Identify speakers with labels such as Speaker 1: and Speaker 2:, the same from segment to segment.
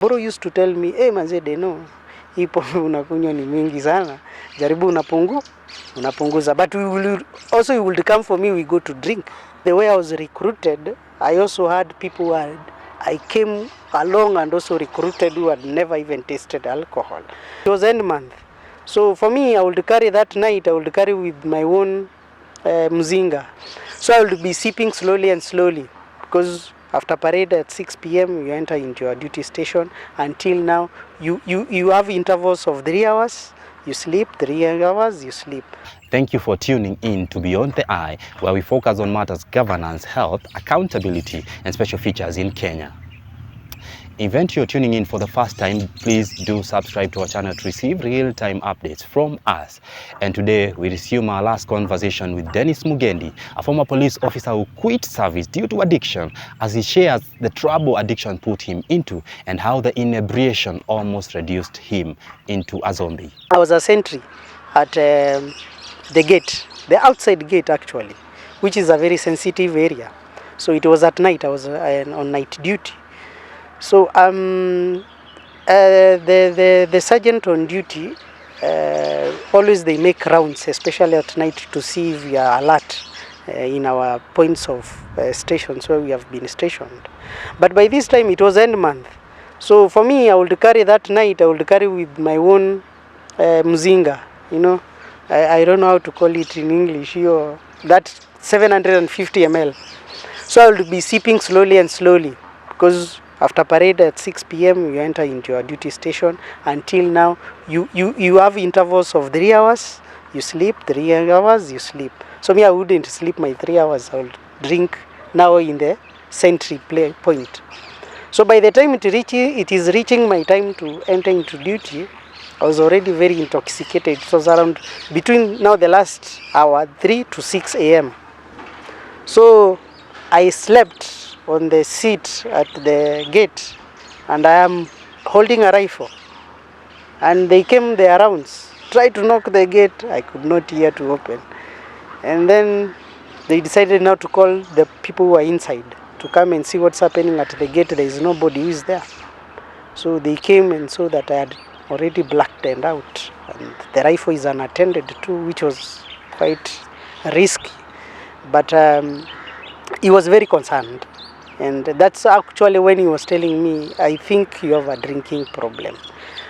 Speaker 1: Boro used to tell me, hey manze Deno, hii pombe unakunywa ni mingi sana, jaribu unapunguza. But you would come for me, we go to drink. The way I was recruited, I also had people who I came along and also recruited who had never even tasted alcohol. It was end month. So for me, I would carry that night, I would carry with my own mzinga. So I would be sipping slowly and slowly, because after parade at 6 p.m. you enter into your duty station. Until now, you have intervals of 3 hours, you sleep, 3 hours, you sleep.
Speaker 2: Thank you for tuning in to Beyond the Eye, where we focus on matters governance, health, accountability, and special features in Kenya. If you're tuning in for the first time, please do subscribe to our channel to receive real-time updates from us. And today we resume our last conversation with Denis Mugendi, a former police officer who quit service due to addiction, as he shares the trouble addiction put him into and how the inebriation almost reduced him into a zombie.
Speaker 1: I was a sentry at the gate, the outside gate actually, which is a very sensitive area. So it was at night, I was on night duty. So the sergeant on duty, always they make rounds, especially at night, to see if we are alert in our points of stations where we have been stationed. But by this time it was end month. So for me, I would carry that night, I would carry with my own mzinga, you know. I don't know how to call it in English, that 750 ml. So I would be sipping slowly and slowly, because after parade at 6 p.m. you enter into your duty station. Until now, you have intervals of 3 hours, you sleep, 3 hours, you sleep. So me, I wouldn't sleep my 3 hours, I would drink now in the sentry point. So by the time it is reaching my time to enter into duty, I was already very intoxicated. It was around between now the last hour, 3 to 6 a.m. So I slept on the seat at the gate, and I am holding a rifle. And they came their rounds, tried to knock the gate, I could not hear to open. And then they decided now to call the people who are inside to come and see what's happening at the gate. There is nobody who is there. So they came and saw that I had already blacked and out, and the rifle is unattended too, which was quite risky. But he was very concerned. And that's actually when he was telling me, I think you have a drinking problem.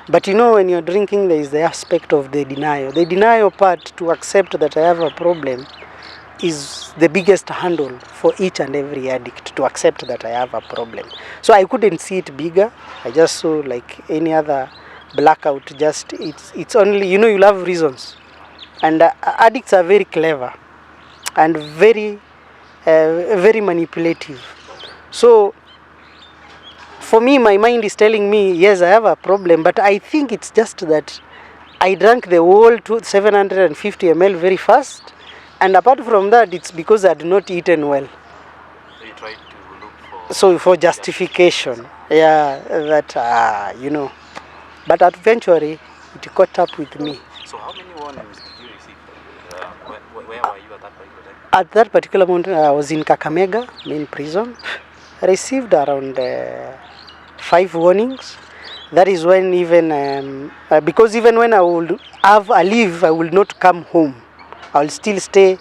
Speaker 1: But you know, when you're drinking, there is the aspect of the denial. The denial part, to accept that I have a problem, is the biggest handle for each and every addict, to accept that I have a problem. So I couldn't see it bigger. I just saw like any other blackout. Just it's only, you know, you'll have reasons. And addicts are very clever and very manipulative. So for me, my mind is telling me, yes, I have a problem, but I think it's just that I drank the whole 750 ml very fast, and apart from that, it's because I had not eaten well.
Speaker 2: So you tried to look
Speaker 1: for justification, yeah, that you know. But eventually, it caught up with me.
Speaker 2: So how many warnings did you receive? Where were you at that particular time?
Speaker 1: At that particular moment, I was in Kakamega, main prison. I received around 5 warnings. That is when even, because even when I would have a leave, I will not come home. I will still stay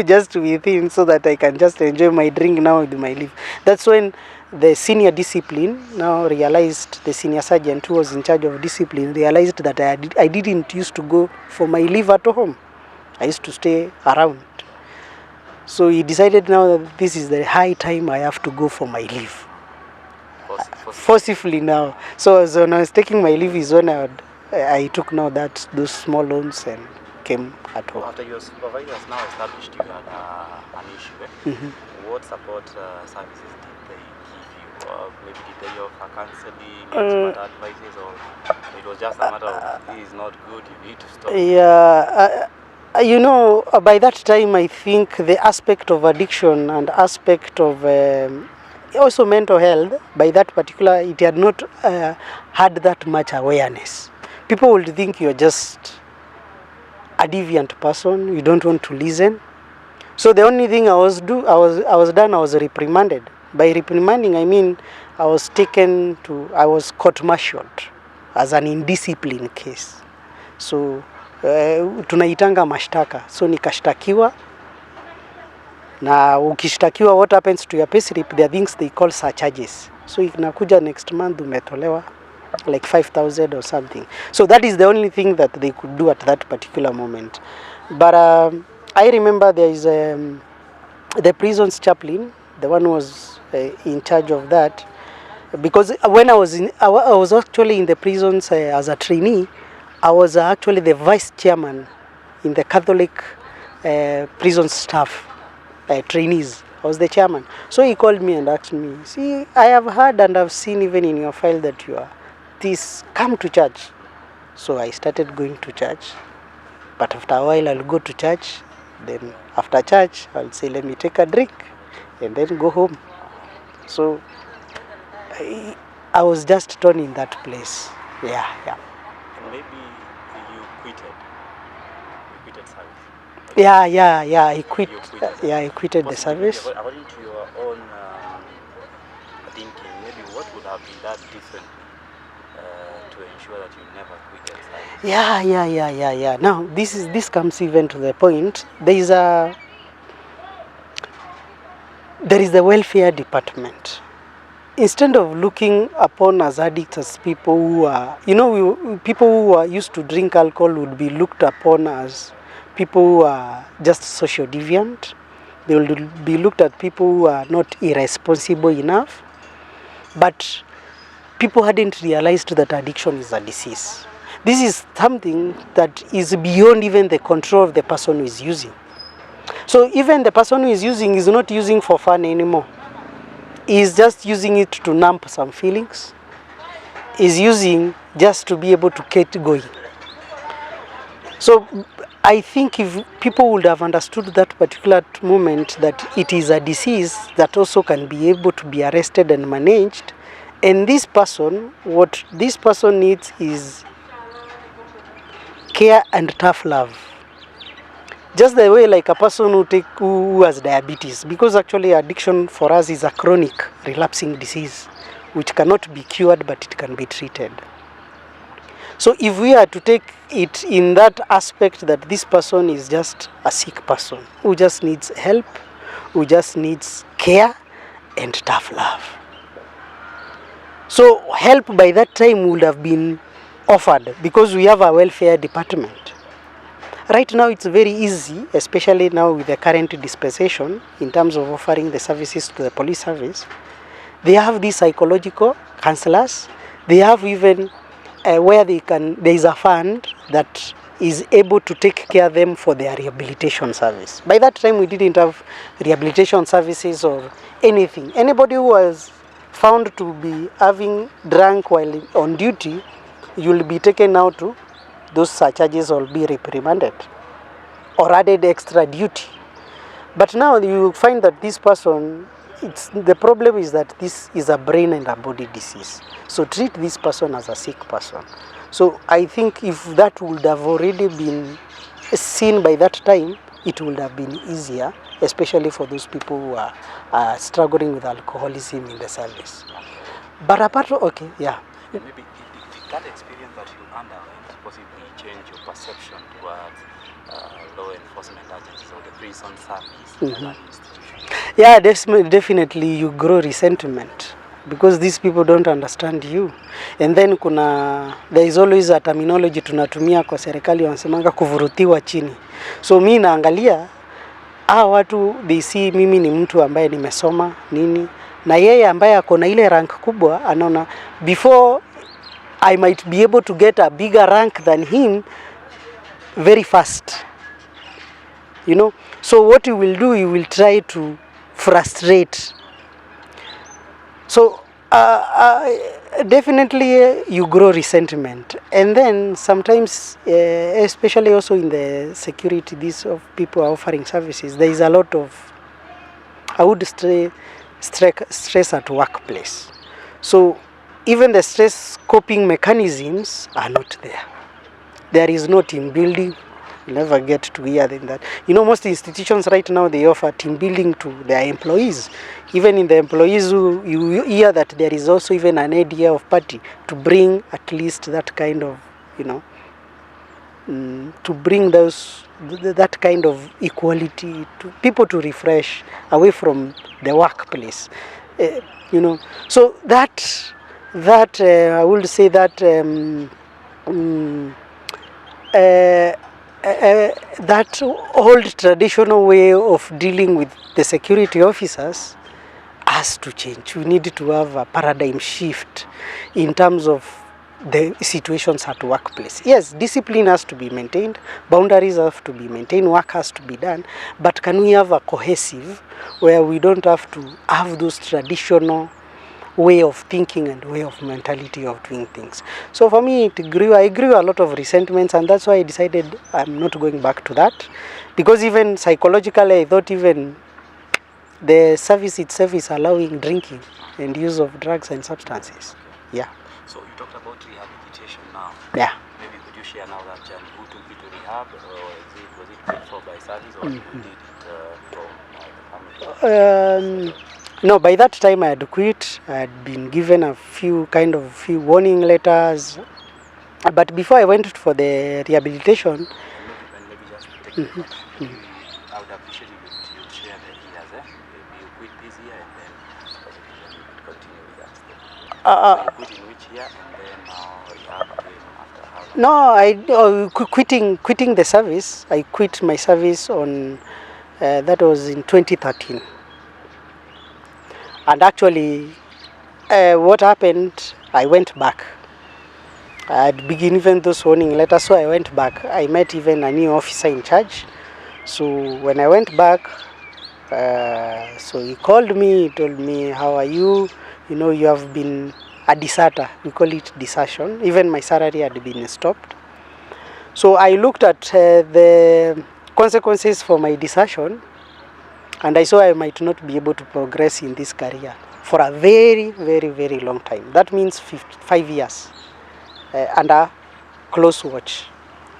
Speaker 1: just within, so that I can just enjoy my drink now with my leave. That's when the senior discipline now realized, the senior sergeant who was in charge of discipline realized that I didn't used to go for my leave at home. I used to stay around. So he decided now that this is the high time I have to go for my leave. Forcibly now. So when I was taking my leave is when I took now those small loans and came at home.
Speaker 2: After your supervisors now established you had an issue, what support services did they give you? Maybe did they offer counseling, expert advices, or it was just a matter of, this is not good, you need to stop?
Speaker 1: Yeah. You know, by that time, I think the aspect of addiction and aspect of also mental health, by that particular, it had not had that much awareness. People would think you're just a deviant person, you don't want to listen. So the only thing I was reprimanded. By reprimanding, I mean I was court-martialed as an indiscipline case. So tunaitanga mashtaka. So nikashtakiwa, na ukishtakiwa, what happens to your payslip, there are things they call surcharges. So inakuja next month umetolewa like 5,000 or something. So that is the only thing that they could do at that particular moment. But I remember there is the prison's chaplain, the one who was in charge of that, because when I was actually in the prisons as a trainee, I was actually the vice chairman in the Catholic prison staff trainees. I was the chairman. So he called me and asked me, see, I have heard and I've seen even in your file that you are this, come to church. So I started going to church. But after a while I'll go to church. Then after church I'll say, let me take a drink and then go home. So I was just torn in that place. Yeah.
Speaker 2: And maybe you quitted service.
Speaker 1: I quit. I quitted the service.
Speaker 2: According to your own thinking, maybe what would have been that different to ensure that you never quitted service?
Speaker 1: Yeah. Now this comes even to the point. There is the welfare department. Instead of looking upon as addicts as people who are, people who are used to drink alcohol would be looked upon as people who are just social deviant. They will be looked at people who are not irresponsible enough. But people hadn't realized that addiction is a disease. This is something that is beyond even the control of the person who is using. So even the person who is using is not using for fun anymore. He is just using it to numb some feelings. He is using just to be able to get going. So I think if people would have understood that particular moment, that it is a disease that also can be able to be arrested and managed, and this person, what this person needs is care and tough love. Just the way like a person who has diabetes, because actually addiction for us is a chronic relapsing disease which cannot be cured, but it can be treated. So if we are to take it in that aspect, that this person is just a sick person who just needs help, who just needs care and tough love. So help by that time would have been offered because we have a welfare department. Right now it's very easy, especially now with the current dispensation in terms of offering the services to the police service. They have these psychological counselors. They have even where there is a fund that is able to take care of them for their rehabilitation service. By that time we didn't have rehabilitation services or anything. Anybody who was found to be having drunk while on duty, you will be taken out to those surcharges or be reprimanded or added extra duty. But now you find that this person, the problem is that this is a brain and a body disease. So treat this person as a sick person. So I think if that would have already been seen by that time, it would have been easier, especially for those people who are struggling with alcoholism in the service. But apart from,
Speaker 2: Maybe that experience that you underwent possibly change your perception towards law enforcement agencies or the prison service as an institution?
Speaker 1: Yeah, definitely you grow resentment because these people don't understand you. And then there is always a terminology tunatumia kwa serikali wanasemanga kuvurutiwa chini. So mimi naangalia watu they see mimi ni mtu ambaye nimesoma nini, na yeye ambaye ako na ile rank kubwa anaona before I might be able to get a bigger rank than him very fast. So what you will do, you will try to frustrate. So definitely you grow resentment. And then sometimes, especially also in the security, these of people are offering services, there is a lot of, I would say, stress at workplace. So even the stress coping mechanisms are not there. There is no team building. You never get to hear than that. You know, most institutions right now, they offer team building to their employees. Even in the employees, you hear that there is also even an idea of party to bring at least that kind of, you know, to bring that kind of equality to people, to refresh away from the workplace. You know, so that I would say that that old traditional way of dealing with the security officers has to change. We need to have a paradigm shift in terms of the situations at workplace. Yes, discipline has to be maintained, boundaries have to be maintained, work has to be done, but can we have a cohesive where we don't have to have those traditional way of thinking and way of mentality of doing things? So for me, I grew a lot of resentments, and that's why I decided I'm not going back to that, because even psychologically I thought even the service itself is allowing drinking and use of drugs and substances. Yeah.
Speaker 2: So you talked about rehabilitation now.
Speaker 1: Yeah.
Speaker 2: Maybe could you share now that journey? Who took you to rehab, or was it paid for by service, or you did it from the family?
Speaker 1: No, by that time I had quit. I had been given a few warning letters. But before I went for the rehabilitation,
Speaker 2: And maybe just take it back. I would appreciate if you share the years. Maybe you quit this year and then possibly you could continue with that step. So you quit in which year, and then rehab came after how long?
Speaker 1: No, quitting the service. I quit my service on that was in 2013. And actually, what happened? I went back. I had been given those warning letters, so I went back. I met even a new officer in charge. So when I went back, so he called me, he told me, how are you? You know, you have been a deserter. We call it desertion. Even my salary had been stopped. So I looked at the consequences for my desertion, and I saw I might not be able to progress in this career for a very, very, very long time. That means 5 years under close watch,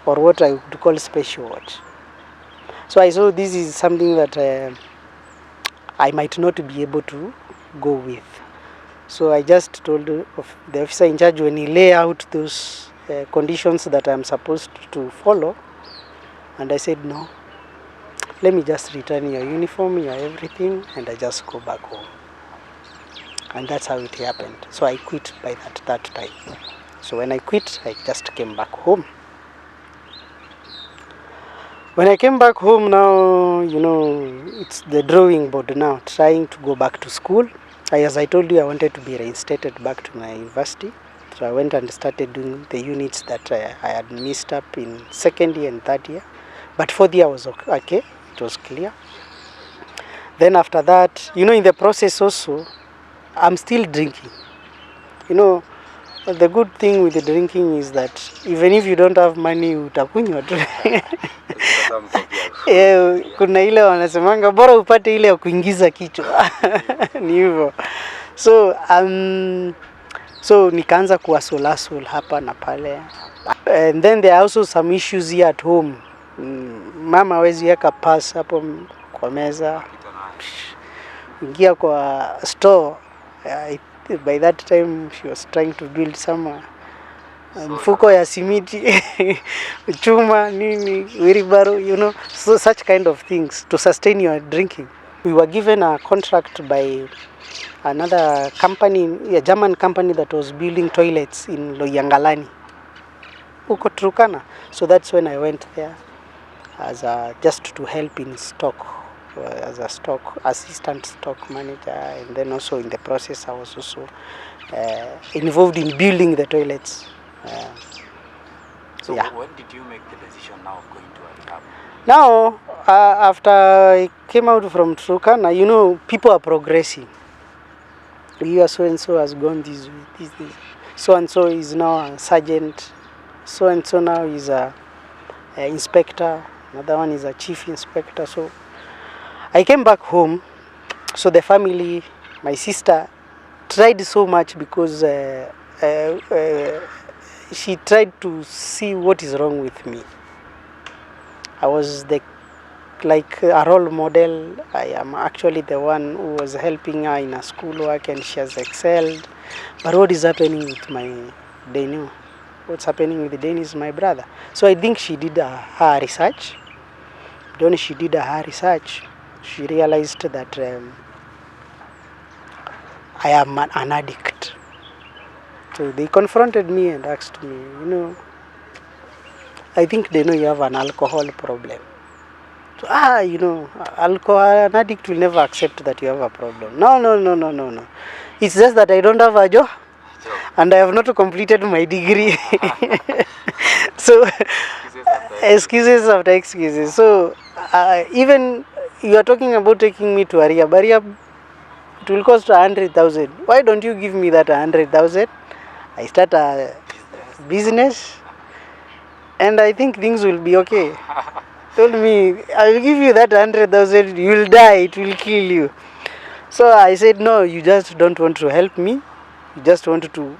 Speaker 1: or what I would call special watch. So I saw this is something that I might not be able to go with. So I just told the officer in charge, when he lay out those conditions that I'm supposed to follow, and I said, no, let me just return your uniform, your everything, and I just go back home. And that's how it happened. So I quit by that time. So when I quit, I just came back home. When I came back home now, you know, it's the drawing board now, trying to go back to school. As I told you, I wanted to be reinstated back to my university. So I went and started doing the units that I had missed up in second year and third year. But fourth year was okay, it was clear. Then after that, you know, in the process also, I'm still drinking. You know, the good thing with the drinking is that even if you don't have money, utakunywa tu. Kuna ile wanasemanga bora upate ile ya kuingiza kichwa. Ni hivyo. So nikaanza kuhustle hapa na pale. And then there are also some issues here at home. Mama hawezi weka pass hapo kwa meza. Ingia kwa store. By that time she was trying to build some mfuko ya simiti, chuma, nini, wheelbarrow, you know, so such kind of things to sustain your drinking. We were given a contract by another company, a German company that was building toilets in Loyangalani, huko Turkana. So that's when I went there as just to help in stock, as a assistant stock manager, and then also in the process I was also involved in building the toilets.
Speaker 2: So
Speaker 1: yeah.
Speaker 2: when did you make the decision now of going to a rehab?
Speaker 1: Now, after I came out from Turkana, you know, people are progressing. Here so-and-so has gone this way, this. So-and-so is now a sergeant. So-and-so now is a inspector. Another one is a chief inspector. So I came back home. So the family, my sister, tried so much because she tried to see what is wrong with me. I was like a role model. I am actually the one who was helping her in her schoolwork, and she has excelled. But what is happening with my Denis? What's happening with Denis, my brother? So I think she did her research. When she did her research, she realized that I am an addict. So they confronted me and asked me, I think they know you have an alcohol problem. So, alcohol, an addict will never accept that you have a problem. No. It's just that I don't have a job and I have not completed my degree. So, excuses after excuses. So, even you are talking about taking me to a rehab, it will cost 100,000. Why don't you give me that 100,000? I start a business and I think things will be okay. Told me, I will give you that 100,000, you will die, it will kill you. So I said, no, you just don't want to help me. You just want to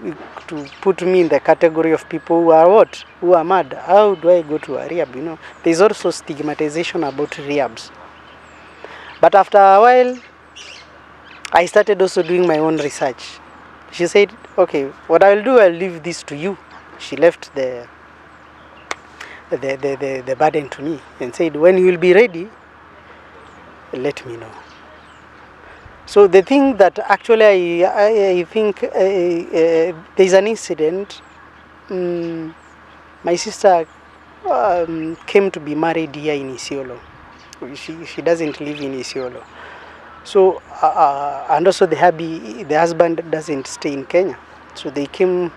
Speaker 1: put me in the category of people who are what? Who are mad. How do I go to a rehab? There's also stigmatization about rehabs. But after a while, I started also doing my own research. She said, okay, what I'll do, I'll leave this to you. She left the burden to me and said, when you will be ready, let me know. So the thing that actually I think there's an incident. My sister came to be married here in Isiolo. She doesn't live in Isiolo. So and also the husband doesn't stay in Kenya. So they came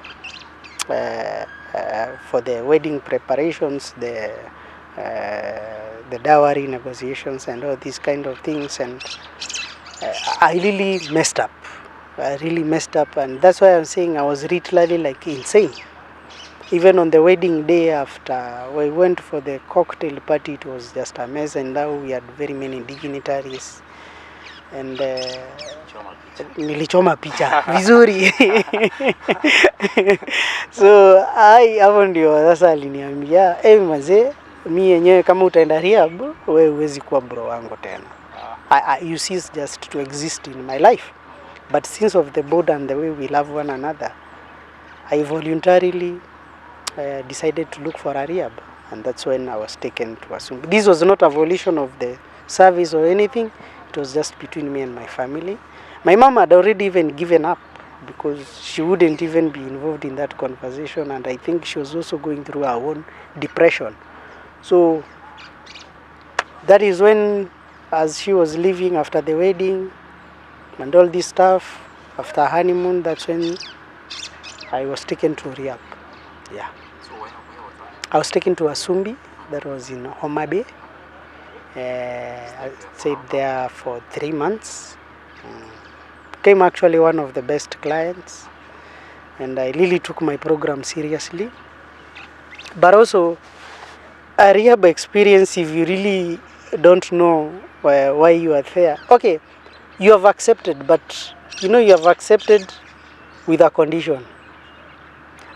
Speaker 1: for the wedding preparations, the dowry negotiations and all these kind of things, and I really messed up. And that's why I'm saying I was literally like insane. Even on the wedding day, after we went for the cocktail party, it was just a mess, and now we had very many dignitaries and nilichoma picha vizuri. So hapo ndio sasa aliniambia, mazee, mi yenyewe kama utaenda rehab, wewe huwezi kuwa bro wangu tena. You cease just to exist in my life. But since of the bond and the way we love one another, I voluntarily decided to look for a rehab, and that's when I was taken to Asumbi. This was not a violation of the service or anything. It was just between me and my family. My mom had already even given up because she wouldn't even be involved in that conversation, and I think she was also going through her own depression. So that is when, as she was leaving after the wedding and all this stuff, after honeymoon, that's when I was taken to rehab. Yeah.
Speaker 2: So where was that?
Speaker 1: I was taken to Asumbi, that was in Homa Bay. I stayed there for 3 months. Became actually one of the best clients, and I really took my program seriously. But also, a rehab experience, if you really don't know why you are there, okay, you have accepted, but you have accepted with a condition.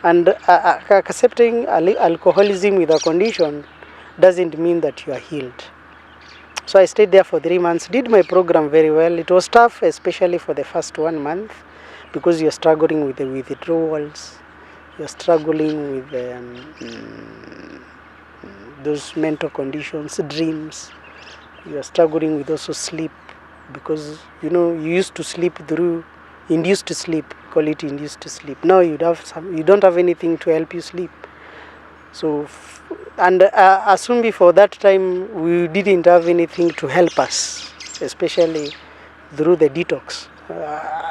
Speaker 1: And accepting alcoholism with a condition doesn't mean that you are healed. So I stayed there for 3 months, did my program very well. It was tough, especially for the first 1 month, because you're struggling with the withdrawals, you're struggling with those mental conditions, dreams, you're struggling with also sleep, because you used to sleep through induced sleep, call it induced sleep. Now you don't have anything to help you sleep. So, and Asumbi for that time, we didn't have anything to help us, especially through the detox.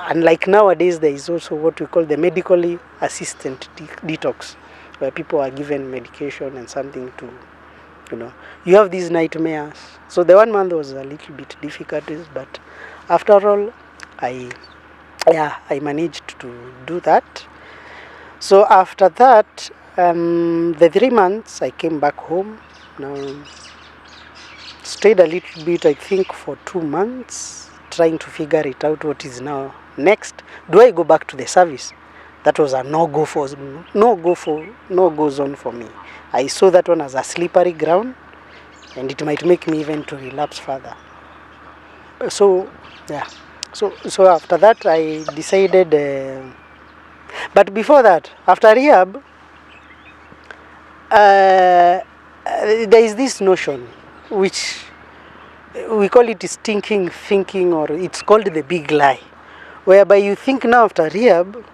Speaker 1: Unlike nowadays, there is also what we call the medically assisted detox, where people are given medication and something to, you have these nightmares. So the 1 month was a little bit difficult, but after all, I managed to do that. So after that, the 3 months, I came back home. Now, stayed a little bit, I think, for 2 months, trying to figure it out what is now next. Do I go back to the service? That was a no-go zone for me. I saw that one as a slippery ground. and it might make me even to relapse further. So yeah, so after that I decided, but before that, after rehab, there is this notion which we call it stinking thinking, or it's called the big lie, whereby you think now after rehab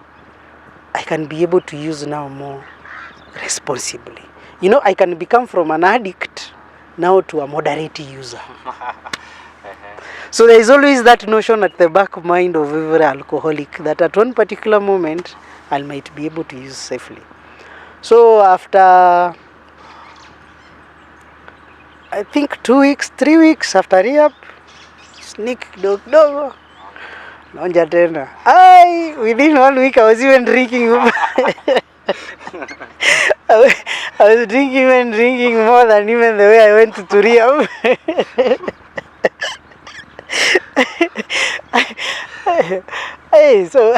Speaker 1: I can be able to use now more responsibly. You know, I can become from an addict now to a moderate user. So there is always that notion at the back of mind of every alcoholic that at one particular moment I might be able to use safely. So after, I think 2 weeks, 3 weeks after rehab, sneak kidogo naonja tena. Within 1 week I was even drinking. I was drinking more than even the way I went to rehab. Hey, so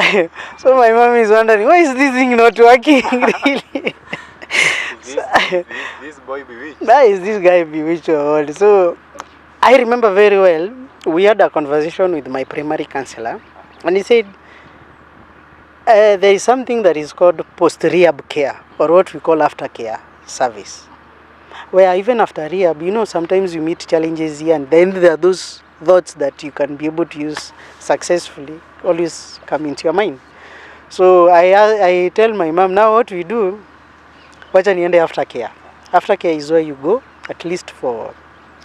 Speaker 1: my mom is wondering, why is this thing not working really?
Speaker 2: This boy bewitched.
Speaker 1: Why is this guy bewitched or what? So I remember very well, we had a conversation with my primary counselor, and he said, there is something that is called post-rehab care, or what we call aftercare service, where even after rehab, you know, sometimes you meet challenges here, and then there are those thoughts that you can be able to use successfully always come into your mind. So I tell my mom, now what we do, wacha niende aftercare. Aftercare is where you go at least for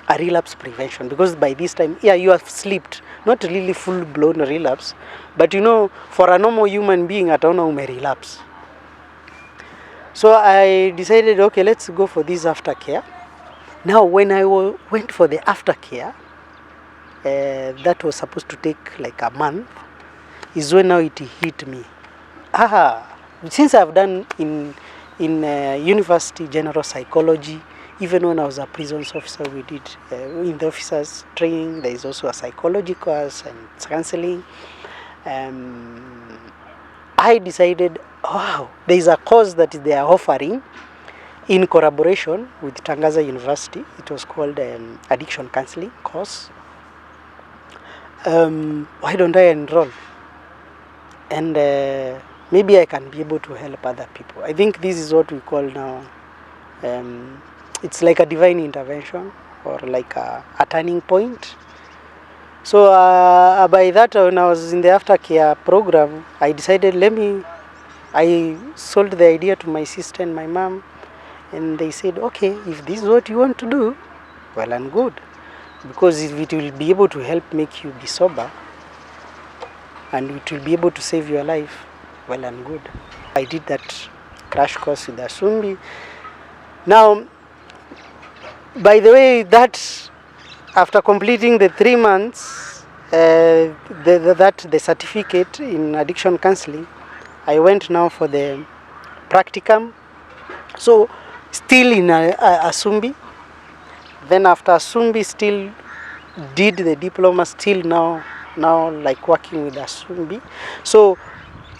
Speaker 1: a relapse prevention, because by this time, yeah, you have slipped, not really full-blown relapse, but you know, for a normal human being, ataona umerelapse. So I decided, okay, let's go for this aftercare. Now, when I went for the aftercare, that was supposed to take like a month, is when now it hit me. Since I've done in university general psychology, even when I was a prisons officer, we did in the officers training, there is also a psychology course and counseling. I decided, wow, there is a course that they are offering in collaboration with Tangaza University. It was called addiction counseling course. Why don't I enroll? And maybe I can be able to help other people. I think this is what we call now, it's like a divine intervention, or like a turning point. So by that, when I was in the aftercare program, I decided, I sold the idea to my sister and my mom, and they said, okay, if this is what you want to do, well and good, because if it will be able to help make you be sober, and it will be able to save your life, well and good. I did that crash course with Asumbi. Now, by the way, that after completing the 3 months, the certificate in addiction counseling, I went now for the practicum. So still in Asumbi. Then after Asumbi, still did the diploma, still now like working with Asumbi. So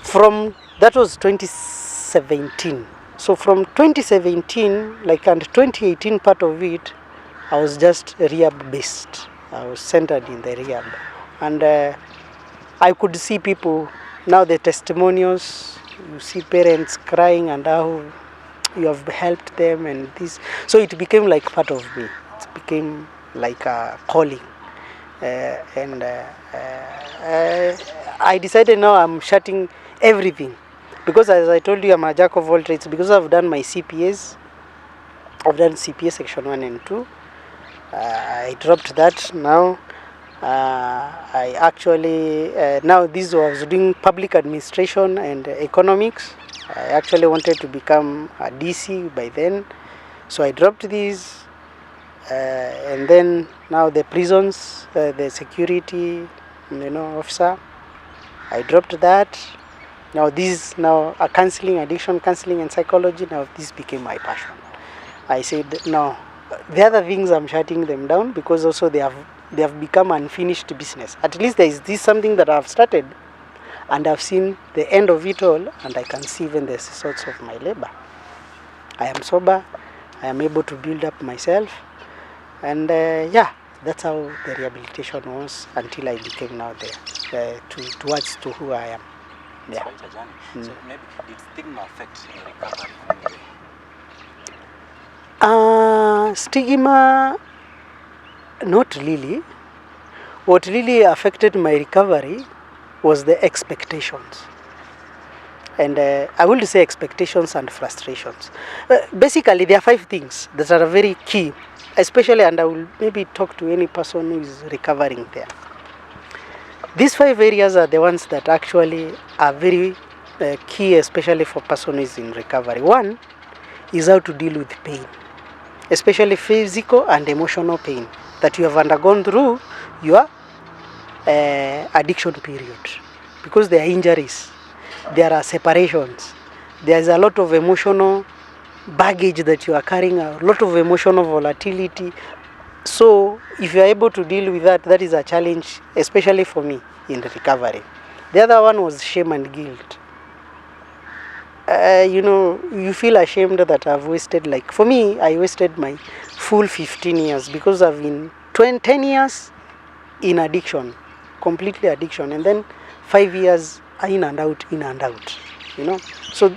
Speaker 1: from, that was 2017. So from 2017, like, and 2018 part of it, I was just rehab based. I was centered in the rehab. And I could see people, now the testimonials, you see parents crying and how you have helped them and this. So it became like part of me. It became like a calling. I decided now I'm shutting everything. Because as I told you, I'm a jack of all trades. Because I've done my CPAs. I've done CPA section 1 and 2. I dropped that now. I actually, now this was doing public administration and economics. I actually wanted to become a DC by then. So I dropped this. And then now the prisons, the security, officer, I dropped that. Now this, now a counseling, addiction counseling and psychology, now this became my passion. I said, no, the other things I'm shutting them down, because also they have become unfinished business. At least there is this something that I've started, and I've seen the end of it all, and I can see even the results of my labor. I am sober, I am able to build up myself, And yeah, that's how the rehabilitation was until I became now there, towards to who I am.
Speaker 2: Yeah. It's quite a journey. So maybe did stigma affect your recovery in any way?
Speaker 1: Stigma, not really. What really affected my recovery was the expectations. And I will say expectations and frustrations. Basically, there are 5 things that are very key, especially, and I will maybe talk to any person who is recovering there. These 5 areas are the ones that actually are very key, especially for person who is in recovery. One is how to deal with pain, especially physical and emotional pain that you have undergone through your addiction period, because there are injuries, there are separations, there is a lot of emotional baggage that you are carrying, a lot of emotional volatility. So if you are able to deal with that, that is a challenge, especially for me in the recovery. The other one was shame and guilt. You feel ashamed that I've wasted, like for me, I wasted my full 15 years because I've been 10 years in addiction, completely addiction, and then 5 years in and out, So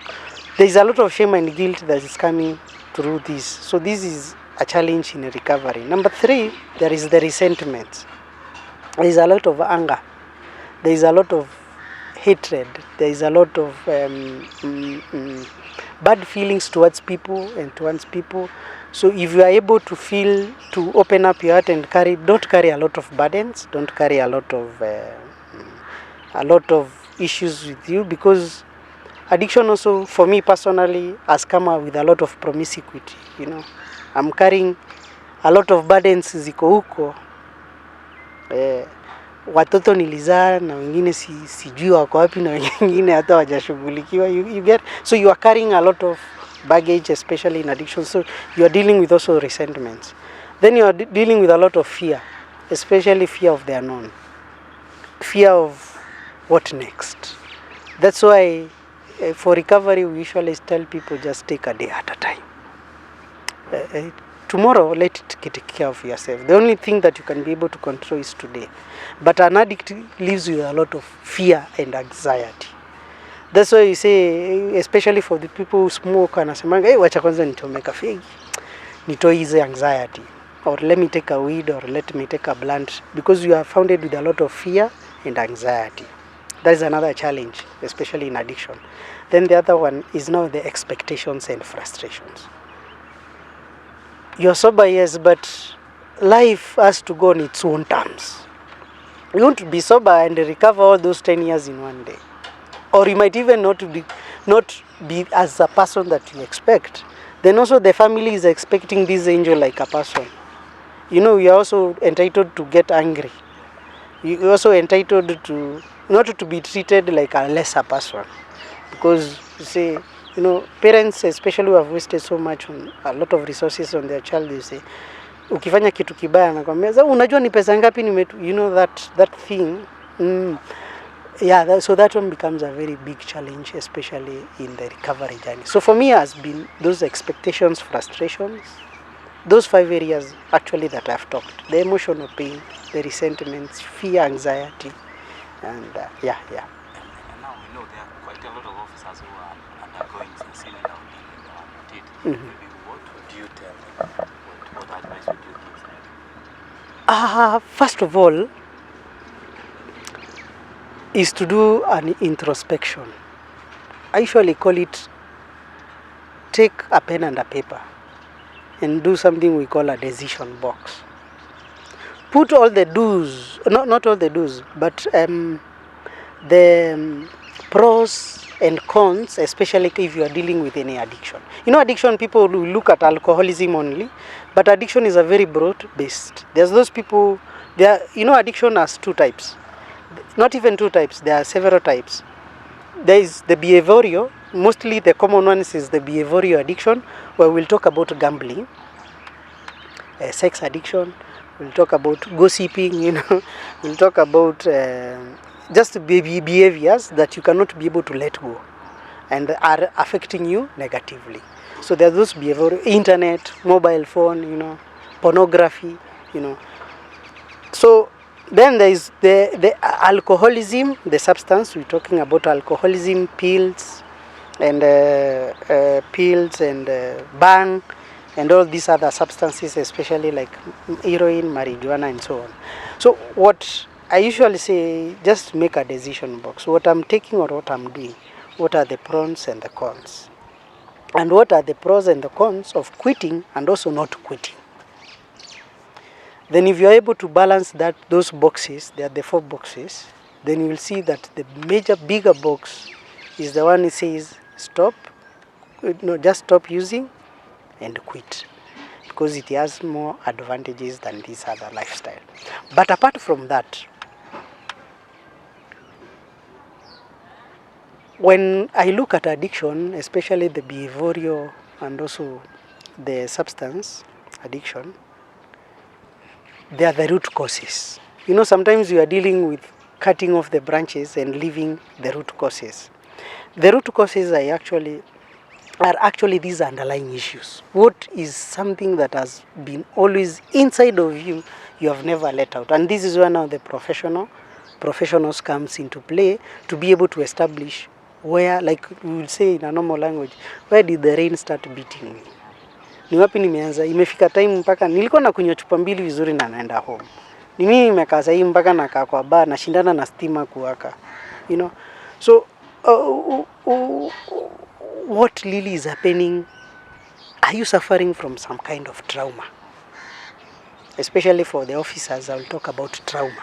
Speaker 1: there's a lot of shame and guilt that is coming through this. So this is a challenge in recovery. Number 3, there is the resentment. There is a lot of anger. There is a lot of hatred. There is a lot of bad feelings towards people and towards people. So if you are able to open up your heart and don't carry a lot of burdens, don't carry a lot of issues with you, because addiction also, for me personally, has come up with a lot of promiscuity. I'm carrying a lot of burdens ziko huko. Watoto nilizaa na wengine sijui wako wapi na wengine hata hawajashughulikiwa. So you are carrying a lot of baggage, especially in addiction. So you are dealing with also resentments. Then you are dealing with a lot of fear, especially fear of the unknown, fear of what next. That's why for recovery we usually tell people, just take a day at a time. Tomorrow, let it take care of yourself. The only thing that you can be able to control is today. But an addict lives with a lot of fear and anxiety. That's why you say, especially for the people who smoke, anasemanga, hey, wacha kwanza nitomeka fegi, nitoe hizi anxiety, or let me take a weed, or let me take a blunt, because you are founded with a lot of fear and anxiety. That is another challenge, especially in addiction. Then the other one is now the expectations and frustrations. You're sober, yes, but life has to go on its own terms. You won't be sober and recover all those 10 years in one day. Or you might even not be as a person that you expect. Then also the family is expecting this angel like a person. You're also entitled to get angry. You're also entitled to not to be treated like a lesser person. Because you say, parents especially who have wasted so much on a lot of resources on their child, you say, ukifanya kitu kibaya nakwambia, unajua ni pesa ngapi that thing. So that one becomes a very big challenge, especially in the recovery journey. So for me, has been those expectations, frustrations, those 5 areas actually that I've talked: the emotional pain, the resentments, fear, anxiety, and yeah.
Speaker 2: And now we know there are quite a lot of officers who are undergoing sincerely now dealing the one you did.
Speaker 1: Mm-hmm.
Speaker 2: Maybe what would you tell them? What advice would you give them?
Speaker 1: First of all, is to do an introspection. I usually call it, take a pen and a paper and do something we call a decision box. Put all the do's, not all the do's, but the pros and cons, especially if you are dealing with any addiction. Addiction, people will look at alcoholism only, but addiction is a very broad based. There's those people, addiction has 2 types. Not even 2 types, there are several types. There is the behavioral, mostly the common ones is the behavioral addiction, where we'll talk about gambling, sex addiction, we'll talk about gossiping, we'll talk about just behaviors that you cannot be able to let go and are affecting you negatively. So there are those behavioral, internet, mobile phone, pornography, you know. So then there is the alcoholism, the substance. We're talking about alcoholism, pills and bang, and all these other substances, especially like heroin, marijuana, and so on. So what I usually say, just make a decision box. What I'm taking or what I'm doing, what are the pros and the cons? And what are the pros and the cons of quitting and also not quitting? Then if you're able to balance those boxes, they are the 4 boxes, then you will see that the bigger box is the one that says stop, just stop using and quit, because it has more advantages than this other lifestyle. But apart from that, when I look at addiction, especially the behavioral and also the substance addiction, they are the root causes. You know, sometimes you are dealing with cutting off the branches and leaving the root causes. The root causes are actually these underlying issues. What is something that has been always inside of you, you have never let out. And this is where now the professionals comes into play to be able to establish where, like we will say in a normal language, where did the rain start beating me? Ni wapi nimeanza? Imefika time mpaka nilikuwa na kunywa chupa 2 vizuri na naenda home. Ni mimi nimekaa sasa mpaka nakaa kwa bar na shindana na stima kuwaka. You know. So what really is happening? Are you suffering from some kind of trauma? Especially for the officers, I'll talk about trauma.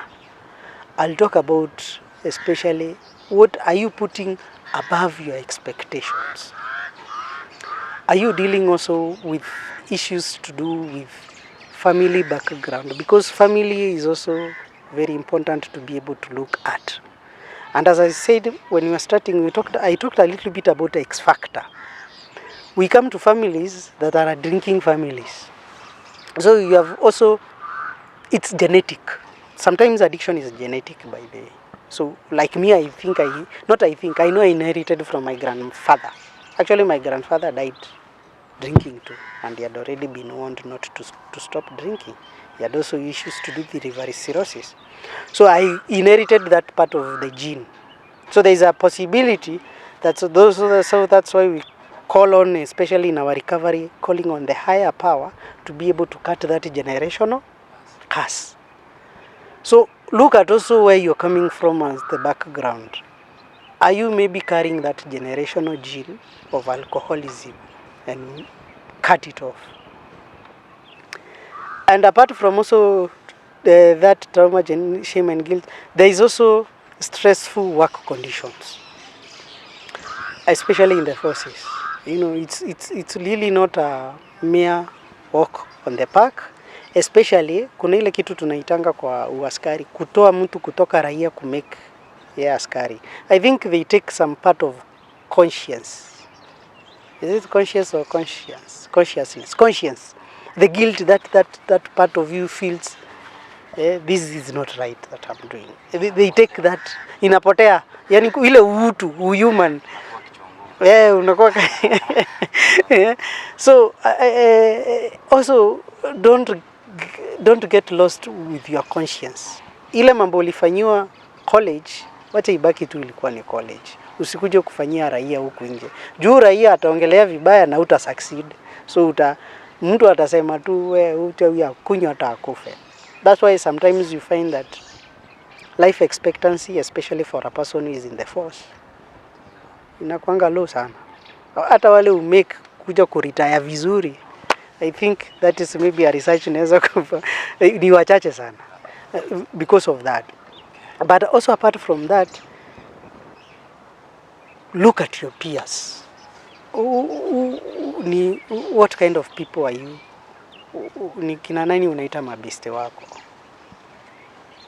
Speaker 1: I'll talk about especially what are you putting above your expectations? Are you dealing also with issues to do with family background? Because family is also very important to be able to look at. And as I said, when we were starting, I talked a little bit about the X factor. We come to families that are drinking families. So you have also, it's genetic. Sometimes addiction is genetic by the way. So like me, I know I inherited from my grandfather. Actually, my grandfather died drinking too, and he had already been warned not to stop drinking. He had also issues to do with liver cirrhosis. So I inherited that part of the gene. So there is a possibility that so that's why we call on, especially in our recovery, calling on the higher power to be able to cut that generational curse. So look at also where you're coming from as the background. Are you maybe carrying that generational gene of alcoholism and cut it off? And apart from also that trauma, shame and guilt, there is also stressful work conditions, especially in the forces. You know, it's really not a mere walk on the park. Especially kuna ile kitu tunaitanga kwa uaskari, kutoa mtu kutoka raia kumake askari. I think they take some part of conscience. Is it conscious or conscience? Consciousness. Conscience. The guilt that part of you feels, this is not right that I'm doing. They take that, inapotea. Yani ile utu, human. Unakuwa. So also don't get lost with your conscience. Ile mambo ulifanywa college, wacha ibaki tu ilikuwa ni college. Usikuje kufanyia raia huku nje. Juu raia ataongelea vibaya na uta succeed. So mtu atasema tu wewe kunywa hata akufe. That's why sometimes you find that life expectancy, especially for a person who is in the force, inakuanga low sana. Hata wale umake kuja kuretire vizuri, I think that is maybe a research inaweza ni wachache sana because of that. But also apart from that, look at your peers. What kind of people are you? Ni kina nani unaita mabeste wako?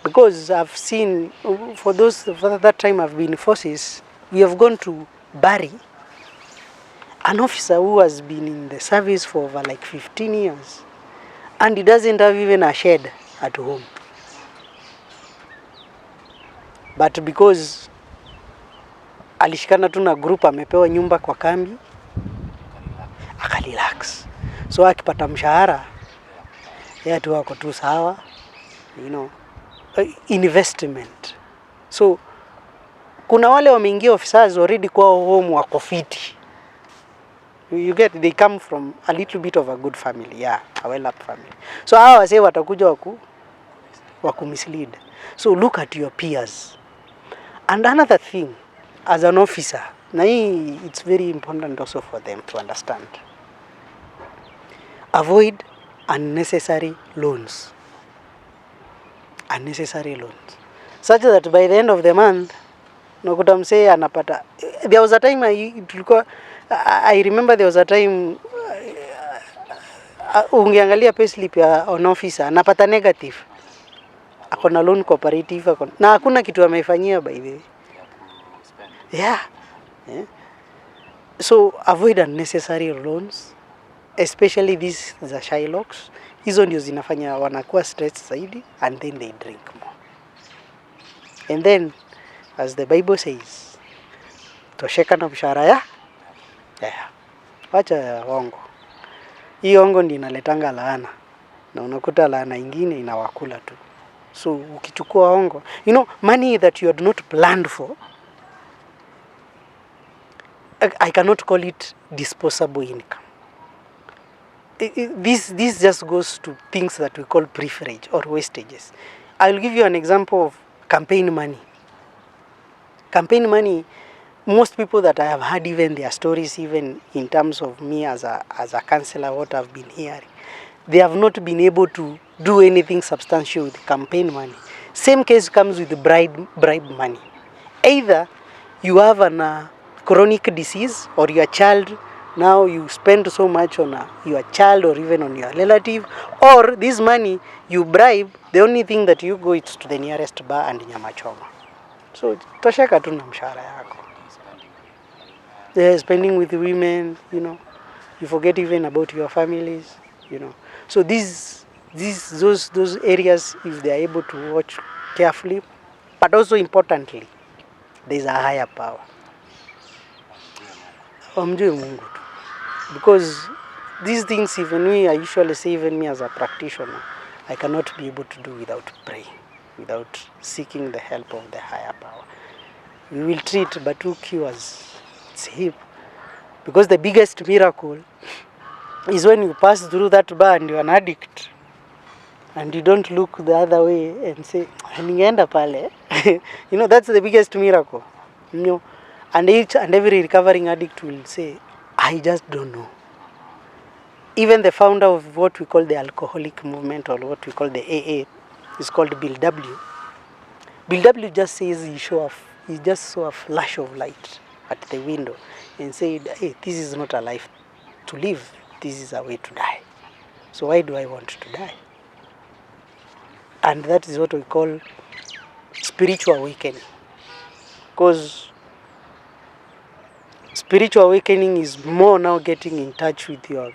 Speaker 1: Because I've seen, for that time I've been in forces, we have gone to bury an officer who has been in the service for over like 15 years and he doesn't have even a shed at home. But because alishikana tu na group, amepewa nyumba kwa kambi, akarelax. So akipata mshahara, yeye tu wako tu sawa, investment. So kuna wale wameingia officers already kwa home wako fiti. You get, they come from a little bit of a good family, a well-up family. So hawa wase watakuja waku mislead. So look at your peers. And another thing, as an officer, na hii it's very important also for them to understand. Avoid unnecessary loans. Unnecessary loans. Such that by the end of the month, nakuta msee anapata. There was a time I remember there was a time ungeangalia payslip ya on officer anapata negative. Akona loan cooperative na hakuna kitu ameifanyia by the way. Yeah. So avoid unnecessary loans, especially these za Shylocks. Hizo ndio zinafanya wanakuwa stressed zaidi, and then they drink more. And then as the Bible says, tosheka na mshahara ya. Wacha hongo. Hii hongo ndio inaletanga laana. Na unakuta laana ingine inawakula tu. So ukichukua hongo, money that you had not planned for, I cannot call it disposable income. This just goes to things that we call privilege or wastages. I'll give you an example of campaign money. Campaign money, most people that I have heard even their stories, even in terms of me as a counselor, what I've been hearing, they have not been able to do anything substantial with campaign money. Same case comes with bribe money. Either you have a chronic disease, or your child, now you spend so much on your child or even on your relative, or this money you bribe, the only thing that you go is to the nearest bar and nyama choma. So tosheka tu na mshahara yako. Spending with women, you forget even about your families, So those areas, if they are able to watch carefully, but also importantly, there is a higher power. Wamjue Mungu tu. Because these things, I usually say, even me as a practitioner, I cannot be able to do without praying, without seeking the help of the higher power. We will treat, but who cures? It's Him. Because the biggest miracle is when you pass through that bar and you're an addict, and you don't look the other way and say, ningeenda pale. That's the biggest miracle. And each and every recovering addict will say, I just don't know. Even the founder of what we call the alcoholic movement, or what we call the AA, is called Bill W. Bill W just says he just saw a flash of light at the window and said, hey, this is not a life to live, this is a way to die. So why do I want to die? And that is what we call spiritual awakening. Because spiritual awakening is more now getting in touch with your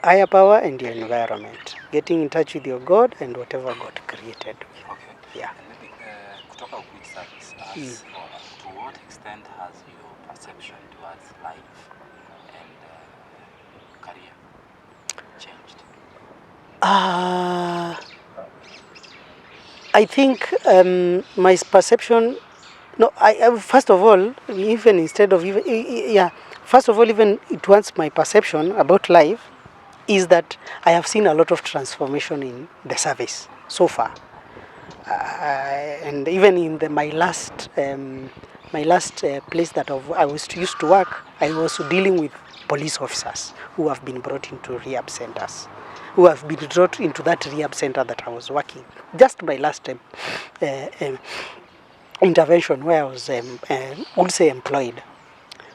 Speaker 1: higher power and your environment. Getting in touch with your God and whatever God created.
Speaker 2: Okay.
Speaker 1: Yeah.
Speaker 2: And maybe kutoka quick service, to what extent has your perception towards life and career changed?
Speaker 1: I think my perception. No, I first of all, even towards my perception about life, is that I have seen a lot of transformation in the service so far, and even in my last place that I was used to work, I was dealing with police officers who have been brought into rehab centers, who have been brought into that rehab center that I was working. Just my last intervention where I was would say employed.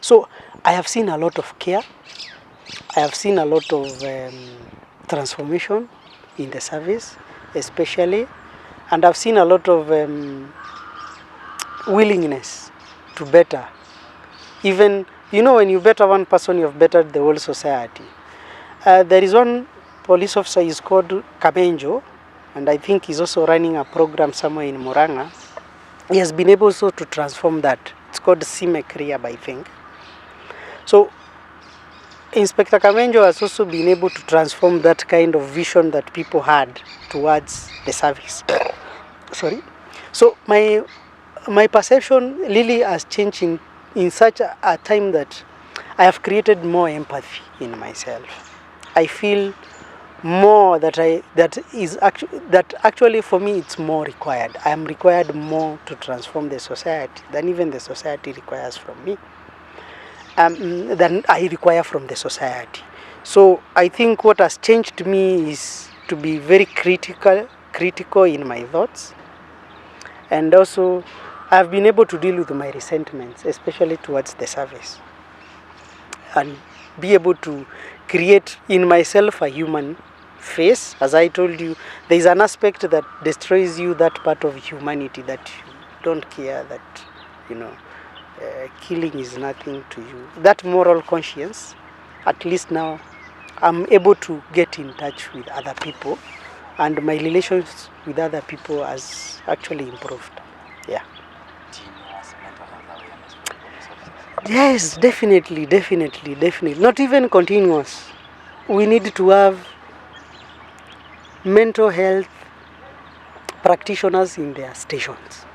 Speaker 1: So I have seen a lot of care. I have seen a lot of transformation in the service, especially, and I've seen a lot of willingness to better. Even, when you better one person, you have bettered the whole society. There is one police officer, he's called Kamenjo, and I think he's also running a program somewhere in Muranga. He has been able also to transform that. It's called CIMEC Rehab, I think. So Inspector Kamenjo has also been able to transform that kind of vision that people had towards the service. Sorry. So my perception really has changed in such a time that I have created more empathy in myself. I feel more that actually for me it's more required. I am required more to transform the society than even the society requires from me. Than I require from the society. So I think what has changed me is to be very critical in my thoughts, and also I've been able to deal with my resentments, especially towards the service, and be able to create in myself a human face. As I told you, there is an aspect that destroys you, that part of humanity that you don't care, that you know killing is nothing to you. That moral conscience, at least now, I'm able to get in touch with other people, and my relations with other people has actually improved. Yeah. Yes, definitely. Not even continuous. We need to have mental health practitioners in their stations.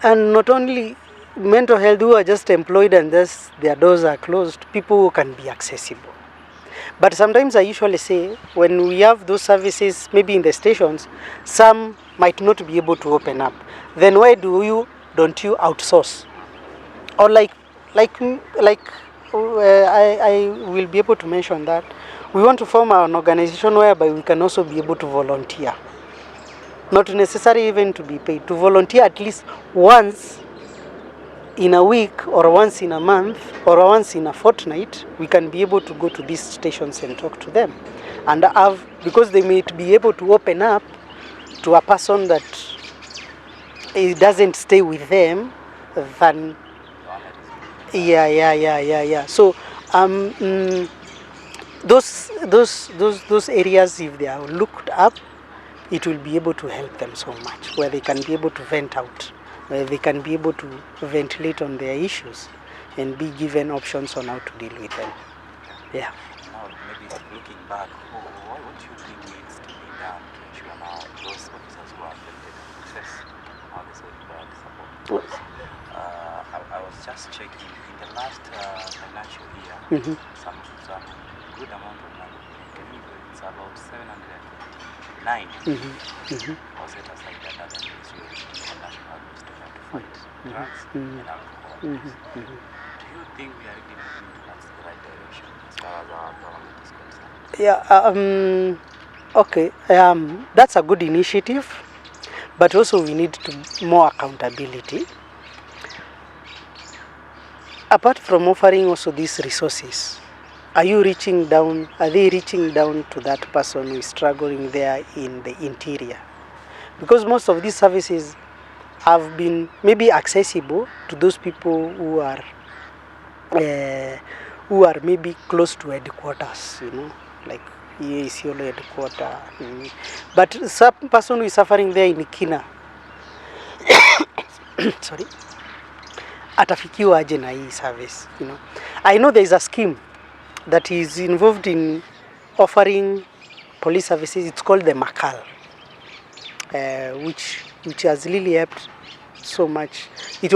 Speaker 1: And not only mental health who are just employed and just their doors are closed, people who can be accessible. But sometimes I usually say when we have those services, maybe in the stations, some might not be able to open up. Then why don't you outsource? Or I will be able to mention that we want to form an organization whereby we can also be able to volunteer. Not necessarily even to be paid, to volunteer at least once in a week or once in a month or once in a fortnight. We can be able to go to these stations and talk to them, and because they may be able to open up to a person that it doesn't stay with them than so those areas, if they are looked up, it will be able to help them so much, where they can be able to vent out, where they can be able to ventilate on their issues and be given options on how to deal with them. Yeah.
Speaker 2: Now, maybe looking back, what do you think needs to be done to ensure now those officers who are affected access how they say required support? Because I was just checking in the last financial year, some good amount of money. It's about 729 was set aside under the Ministry of National Administration to fight drugs and alcohol. Do you think we are really moving towards the right direction as far as our government is concerned?
Speaker 1: Yeah. Okay. That's a good initiative, but also we need more accountability. Apart from offering also these resources, are they reaching down to that person who is struggling there in the interior? Because most of these services have been maybe accessible to those people who are maybe close to headquarters, like EACOL headquarters. But some person who is suffering there in Kina, sorry, atafikiwa aje na hii service, I know there is a scheme that is involved in offering police services. It's called the Makal, which has really helped so much. It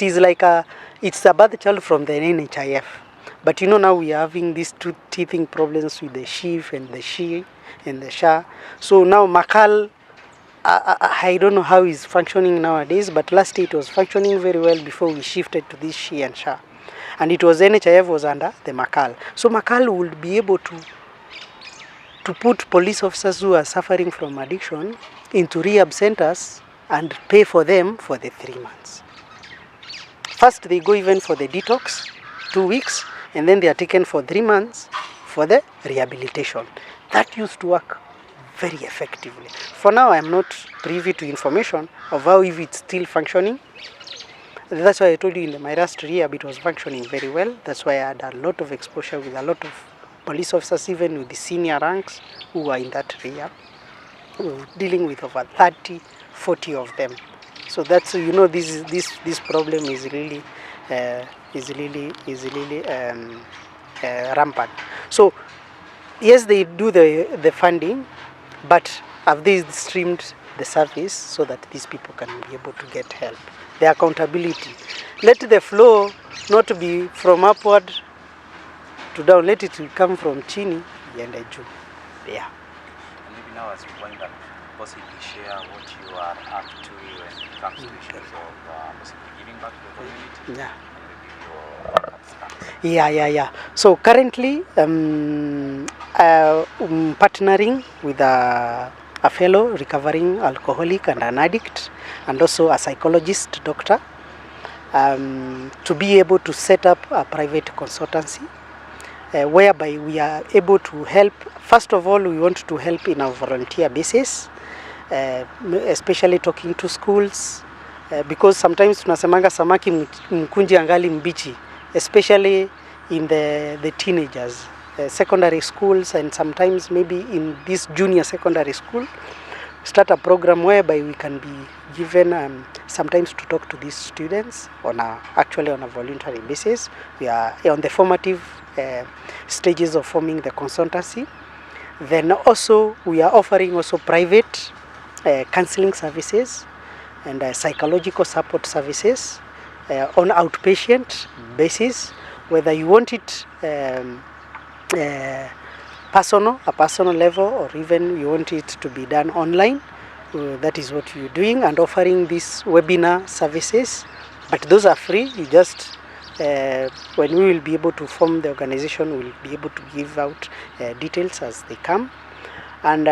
Speaker 1: is like it's a birth child from the NHIF, but now we are having these two teething problems with the SHIF and the SHI and the SHA. So now Makal, I don't know how it's functioning nowadays, but last year it was functioning very well before we shifted to this SHI and SHA. And it was NHIF was under the Makal. So Makal will be able to put police officers who are suffering from addiction into rehab centers and pay for them for the 3 months. First they go even for the detox, 2 weeks, and then they are taken for 3 months for the rehabilitation. That used to work very effectively. For now, I am not privy to information of how if it's still functioning. That's why I told you in my last rehab it was functioning very well. That's why I had a lot of exposure with a lot of police officers, even with the senior ranks who are in that rehab. We were dealing with over 30, 40 of them. So that's, this problem is really rampant. So yes, they do the funding, but have they streamed the service so that these people can be able to get help? The accountability. Let the flow not be from upward to down. Let it come from chini iende juu. Yeah.
Speaker 2: And maybe now as we wind up, possibly share what you are up to when it comes to issues of possibly giving back to the community.
Speaker 1: Yeah.
Speaker 2: And maybe your
Speaker 1: Yeah. So currently, partnering with a fellow recovering alcoholic and an addict, and also a psychologist doctor, to be able to set up a private consultancy, whereby we are able to help. First of all, we want to help in a volunteer basis, especially talking to schools, because sometimes tunasemanga samaki mkunji angali mbichi, especially in the teenagers, secondary schools, and sometimes maybe in this junior secondary school, start a program whereby we can be given sometimes to talk to these students actually on a voluntary basis. We are on the formative stages of forming the consultancy. Then also we are offering also private counseling services and psychological support services on outpatient basis, whether you want it a personal level, or even you want it to be done online. That is what you're doing, and offering these webinar services, but those are free. You just when we will be able to form the organization, we'll be able to give out details as they come. And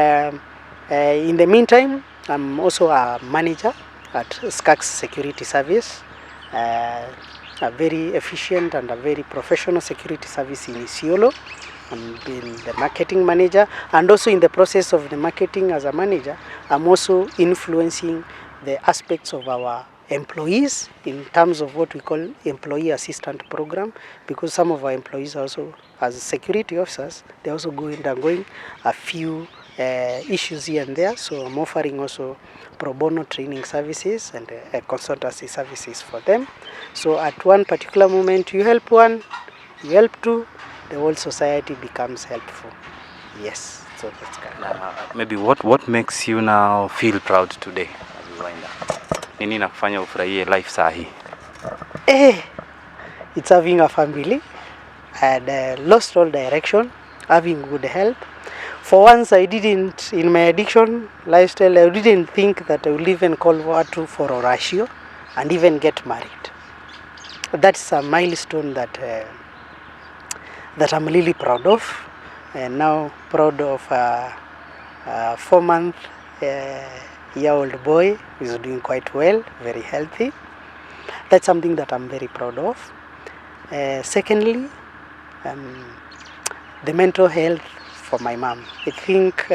Speaker 1: in the meantime, I'm also a manager at SCAC's security service, a very efficient and a very professional security service in Isiolo. I'm being the marketing manager, and also in the process of the marketing as a manager, I'm also influencing the aspects of our employees in terms of what we call employee assistant program, because some of our employees are also, as security officers, they're also undergoing a few issues here and there. So I'm offering also pro bono training services and consultancy services for them. So at one particular moment, you help one, you help two, the whole society becomes helpful. Yes, so that's kind of.
Speaker 2: maybe what makes you now feel proud today as we wind up? Nini nakufanya ufurahie life sahi?
Speaker 1: It's having a family. I had lost all direction, having good health. For once, I didn't, in my addiction lifestyle, I didn't think that I would even call Watu for a ratio and even get married. That's a milestone that I'm really proud of, and now proud of a 4-month-year-old boy who is doing quite well, very healthy. That's something that I'm very proud of. Secondly, the mental health for my mom. I think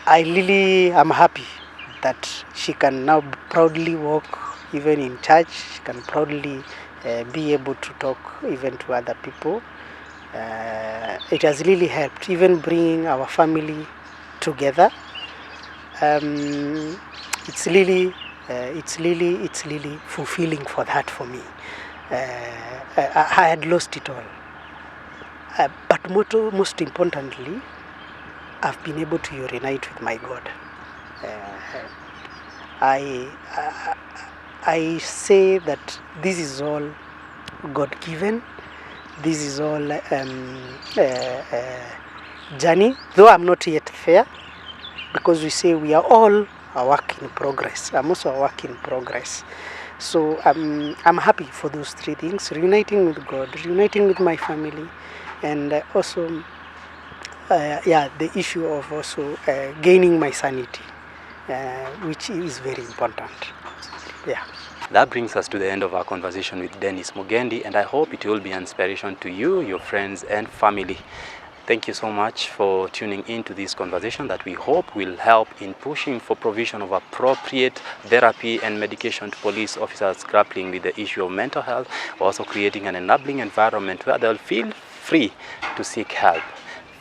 Speaker 1: I'm happy that she can now proudly walk even in church. She can proudly be able to talk even to other people. It has really helped, even bringing our family together. It's really fulfilling for that for me. I had lost it all, but most importantly, I've been able to unite with my God. I say that this is all God-given. This is all journey, though I'm not yet there, because we say we are all a work in progress. I'm also a work in progress. So I'm happy for those three things: reuniting with God, reuniting with my family, and also the issue of also gaining my sanity, which is very important. Yeah.
Speaker 2: That brings us to the end of our conversation with Denis Mugendi, and I hope it will be an inspiration to you, your friends and family. Thank you so much for tuning in to this conversation that we hope will help in pushing for provision of appropriate therapy and medication to police officers grappling with the issue of mental health, also creating an enabling environment where they'll feel free to seek help.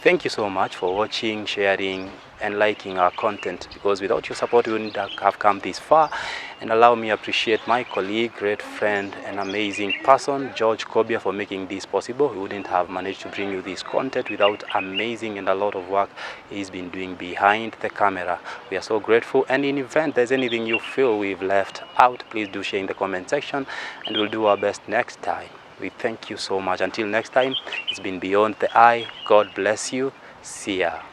Speaker 2: Thank you so much for watching, sharing, and liking our content, because without your support we wouldn't have come this far. And allow me to appreciate my colleague, great friend, and amazing person, George Kobia, for making this possible. We wouldn't have managed to bring you this content without amazing and a lot of work he's been doing behind the camera. We are so grateful. And in event there's anything you feel we've left out, please do share in the comment section, and we'll do our best next time. We thank you so much. Until next time, it's been Beyond the Eye. God bless you. See ya.